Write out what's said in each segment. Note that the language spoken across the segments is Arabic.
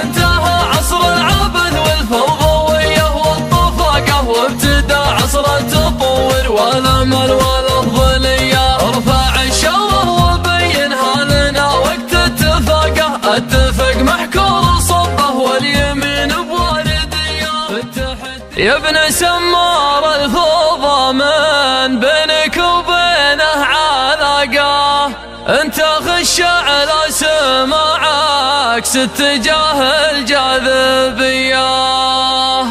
انتهى عصر العبث والفوضوية والطفقة، وابتدى عصر التطور والامل والافضلية. ارفع الشوه وبينها لنا وقت اتفاقه، اتفق محكور صبه واليمين بواردية. يا ابن سمار الفوضى من بينك وبينه علاقة، انت خش على سماعك اتجاه الجاذبية.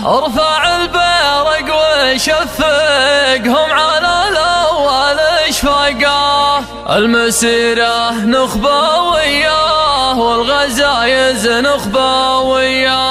ارفع البيرق وشفقهم على الاول اشفاقه، المسيرة نخبوية والغزايز نخبوية.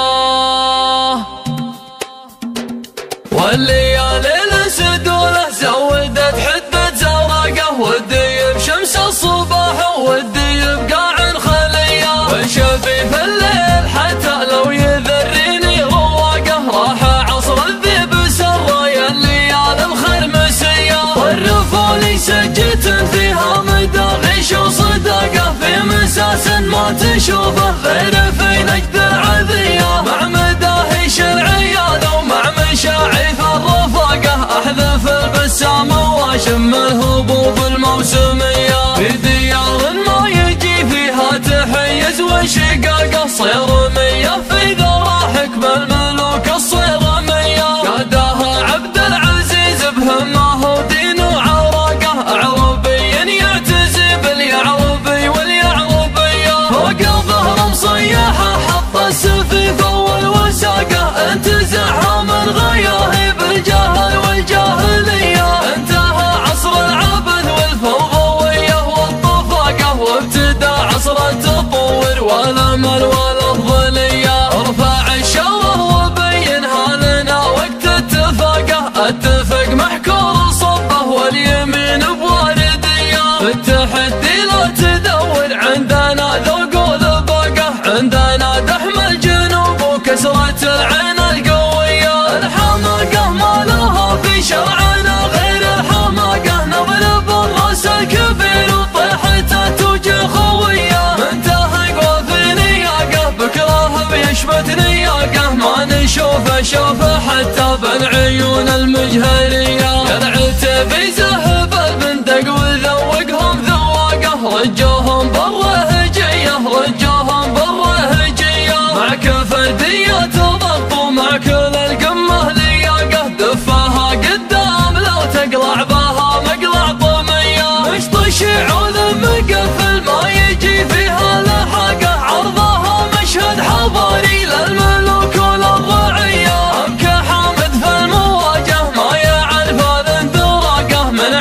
والليالي السدولة زودت حدة زرقه، والديب شمس الصباح والديب قاع خليه، والشفيف الليل حتى لو يذريني رواقه. راح عصر الذيب سرايا الليالي الخرمسية، والرفول سجة فيها مداغش وصداقه، في مساس ما تشوفه غير في نجد العذية. مع مداهش العيال ومع مشاعف الرفاقة، احذف البسامة واشم الهبوب الموسمية. في ديار ما يجي فيها تحيز وشقاقة، صيرمية في ذرى حكم الملوك الصيرمية. قادها عبد العزيز بهمه ودين وعراقه، اعربي يعتزي باليعربي واليعربية. فوق الظهر مصيحة حط السفيف والوساقة، انتزعها من غياهب الجهل والجاهلية. انتهى عصر العبث والفوضوية والطفاقة، وابتدى عصر التطور والامل والافضلية. ارفع الشوه وبينها لنا وقت اتفاقه، اتفق محكور صبه واليمين بواردية. التحدي لا تدور عندنا ذوق ولباقه، عندنا دحم الجنوب وكسرة العين القوية. الحماقة ما لها في شرعنا غير الحماقة، نضرب الراس الكبير وطيحته توجه خوية. منتهق وفي نياقه بكره بيشمت نياقه، ما نشوفه شوفه حتى بالعيون المجهرية. قلعته بيزهب البندق وذوقهم ذواقه، رجوهم بالرهجية رجوهم بالرهجية. مع كفردية ضبط ومع كل القمة لياقه، دفاها قدام لو تقلع بها مقلع طمية. مشط شعوذ مقفل ما يجي فيها لحاقه، عرضها مشهد حضاري للملوك وللرعية. ابكى حامد في المواجهة ما يعرف الانطلاقه، من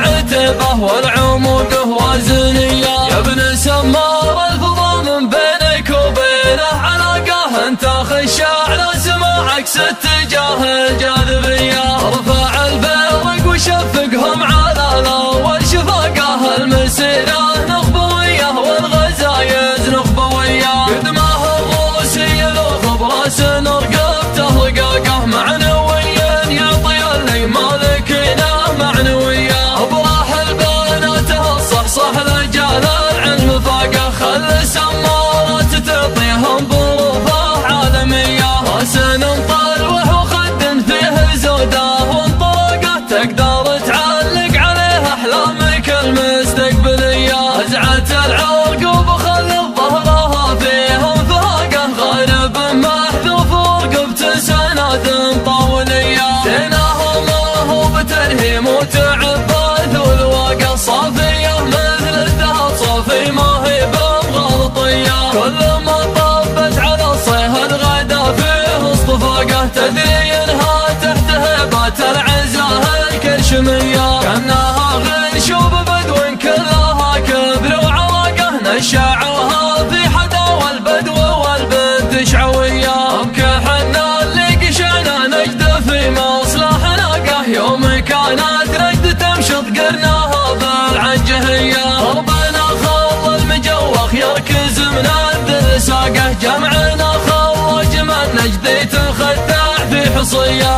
عتبه والعمود وازنية. يا ابن سمار الفضا من بينك وبينه علاقه، انت خش على سماعك اتجاه الجاذبية. ارفع البيرق وشفقهم على الاول شفاقه، المسيرة نخبوية والغزايز نخبوية. قدمه الروسي يلوخ براس رقبته رقاقه، معنويا يعطي اللي مالكنا معنوية. ابراح البنات الصحصح لجال العلم فاقه، خل سمارات تعطيهم بروفه عالمية. راس مطروح وخد فيه زوده وانطلاقه، تقدر تعلق عليه احلامك المستقبلية. ازعة العرق وبخل ظهرها فيهم فاقه، غارب محذوف ورقبته سناد طاولية. زينها ما هو بترهيم وتعبث والواقه، صافية مثل الذهب صافي ما هي بغلطية. كل ما طبت على الصيهد غدا فيه اصطفاقه، تدري انها تحت هبات العزاه الكرشمية. كانها غنشوب بدو كلها كبر وعراقه، نشعوها في حدا والبدو والبنت شعوية. ابكى حنا اللي قشعنا نجد في مصلح ناقه، يوم كانت نجد تمشط قرناها بالعنجهية. ربنا خل المجوخ يركز من الذل ساقه، جمعنا خرج من نجدي تخدع في حصية.